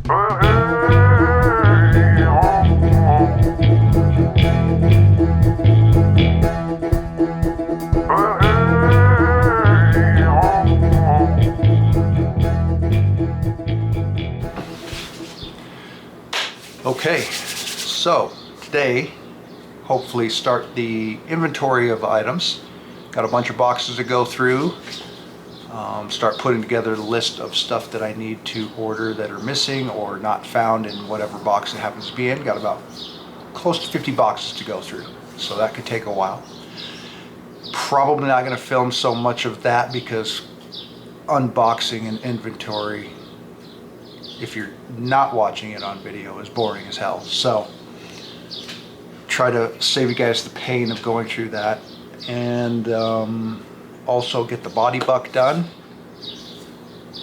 Okay, so today, hopefully start the inventory of items. Got a bunch of boxes to go through. Start putting together the list of stuff that I need to order that are missing or not found in whatever box it happens to be in. Got about close to 50 boxes to go through, so that could take a while. Probably not going to film so much of that because unboxing and inventory, if you're not watching it on video, is boring as hell. So try to save you guys the pain of going through that, and also get the body buck done.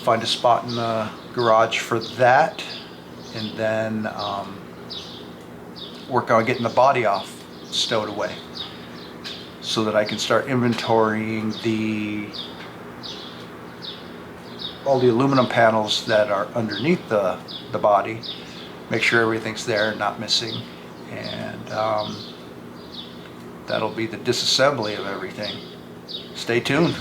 Find a spot in the garage for that, and then work on getting the body off, stowed away, so that I can start inventorying all the aluminum panels that are underneath the body. Make sure everything's there, not missing, and that'll be the disassembly of everything. Stay tuned.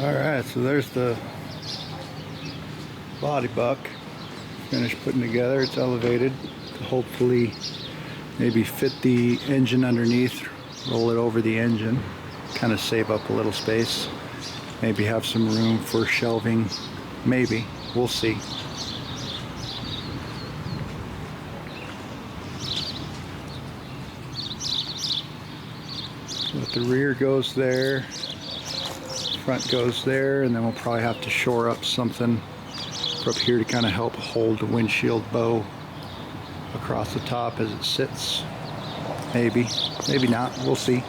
Alright, so there's the body buck finished putting together. It's elevated to hopefully maybe fit the engine underneath, roll it over the engine, kind of save up a little space, maybe have some room for shelving, maybe, we'll see. But the rear goes there, front goes there, and then we'll probably have to shore up something for up here to kind of help hold the windshield bow across the top as it sits. Maybe, maybe not, we'll see.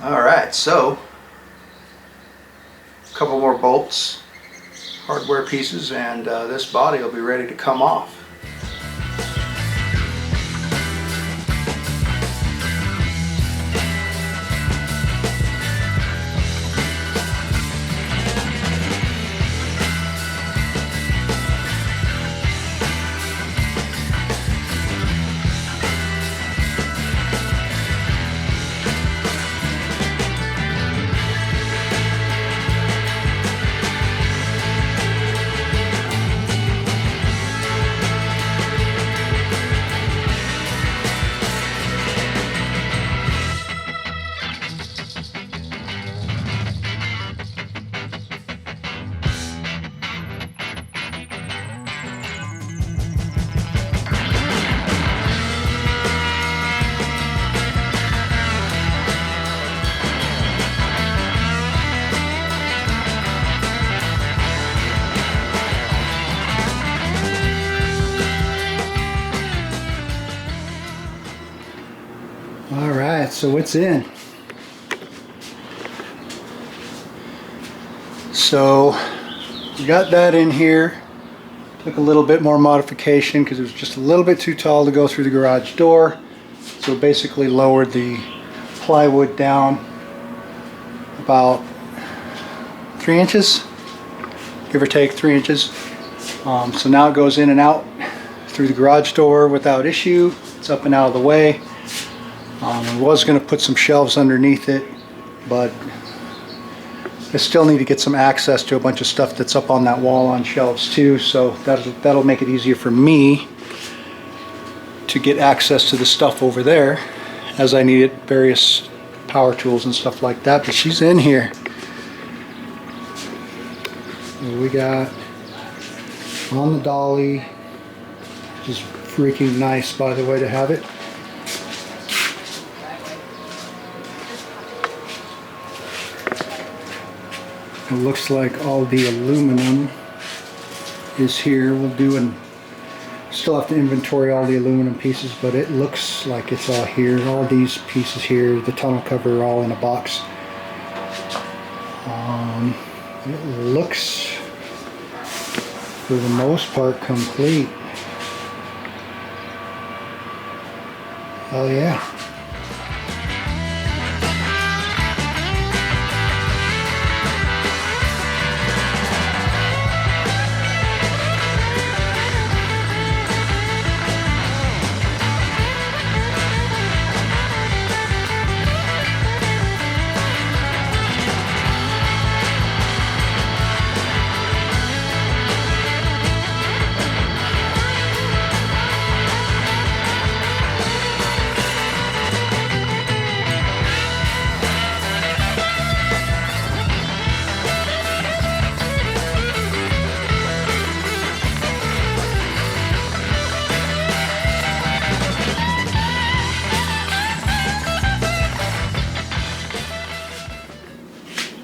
Alright, so a couple more bolts, hardware pieces, and this body will be ready to come off. Alright, so it's in. So we got that in here. Took a little bit more modification because it was just a little bit too tall to go through the garage door. So basically lowered the plywood down about 3 inches, give or take 3 inches. So now it goes in and out through the garage door without issue. It's up and out of the way. I was going to put some shelves underneath it, but I still need to get some access to a bunch of stuff that's up on that wall on shelves too, so that'll make it easier for me to get access to the stuff over there as I need it, various power tools and stuff like that. But she's in here. We got on the dolly, which is freaking nice, by the way, to have it. It looks like all the aluminum is here. We'll do and still have to inventory all the aluminum pieces, but it looks like it's all here. All these pieces here, the tonneau cover, are all in a box. It looks, for the most part, complete. Oh yeah.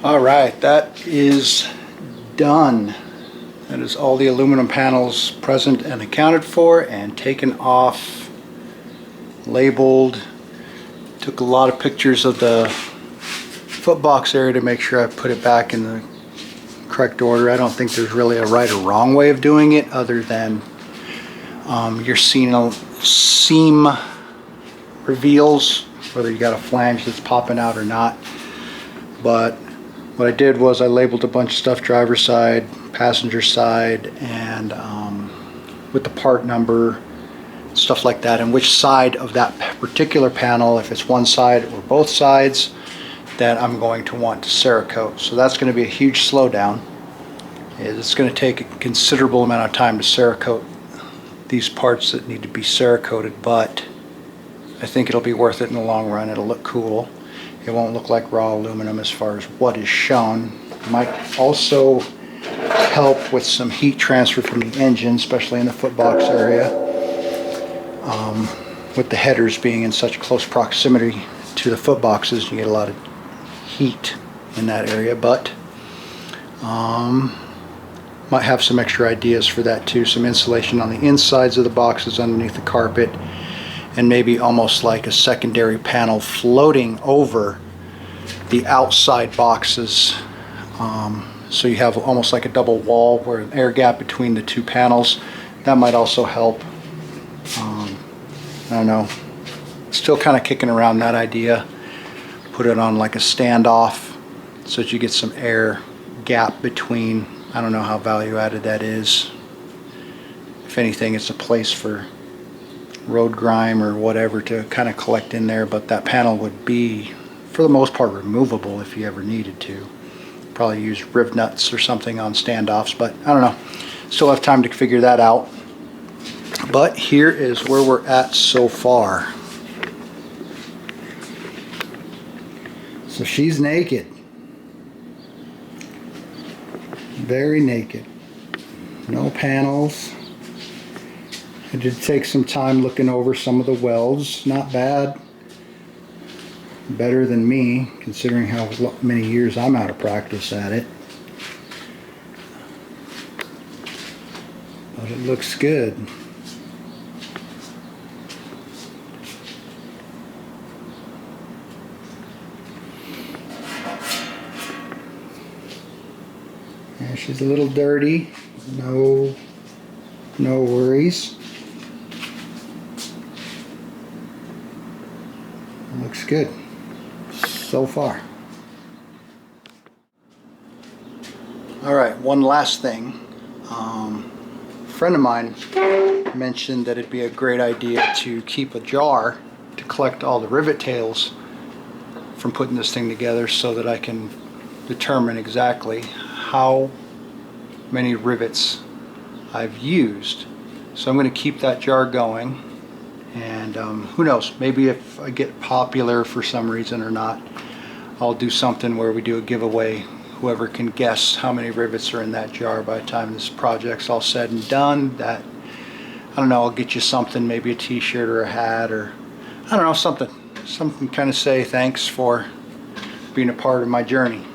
Alright, that is done. That is all the aluminum panels present and accounted for and taken off, labeled. Took a lot of pictures of the foot box area to make sure I put it back in the correct order. I don't think there's really a right or wrong way of doing it other than your seam reveals, whether you got a flange that's popping out or not. But what I did was I labeled a bunch of stuff, driver's side, passenger side, and with the part number, stuff like that, and which side of that particular panel, if it's one side or both sides, that I'm going to want to Cerakote. So that's going to be a huge slowdown. It's going to take a considerable amount of time to Cerakote these parts that need to be Cerakoted, but I think it'll be worth it in the long run. It'll look cool. It won't look like raw aluminum as far as what is shown. It might also help with some heat transfer from the engine, especially in the footbox area, with the headers being in such close proximity to the footboxes. You get a lot of heat in that area, but might have some extra ideas for that too. Some insulation on the insides of the boxes underneath the carpet, and maybe almost like a secondary panel floating over the outside boxes, so you have almost like a double wall where an air gap between the two panels. That might also help. I don't know, still kind of kicking around that idea. Put it on like a standoff so that you get some air gap between. I don't know how value added that is. If anything, it's a place for road grime or whatever to kind of collect in there, but that panel would be, for the most part, removable if you ever needed to. Probably use riv nuts or something on standoffs, but I don't know. Still have time to figure that out. But here is where we're at so far. So she's naked. Very naked. No panels. I did take some time looking over some of the welds. Not bad. Better than me, considering how many years I'm out of practice at it. But it looks good. And she's a little dirty. No worries. Looks good so far. All right, one last thing. A friend of mine mentioned that it'd be a great idea to keep a jar to collect all the rivet tails from putting this thing together so that I can determine exactly how many rivets I've used. So I'm going to keep that jar going, and who knows, maybe if I get popular for some reason or not, I'll do something where we do a giveaway. Whoever can guess how many rivets are in that jar by the time this project's all said and done, that, I don't know, I'll get you something, maybe a t-shirt or a hat, or I don't know, something kind of say thanks for being a part of my journey.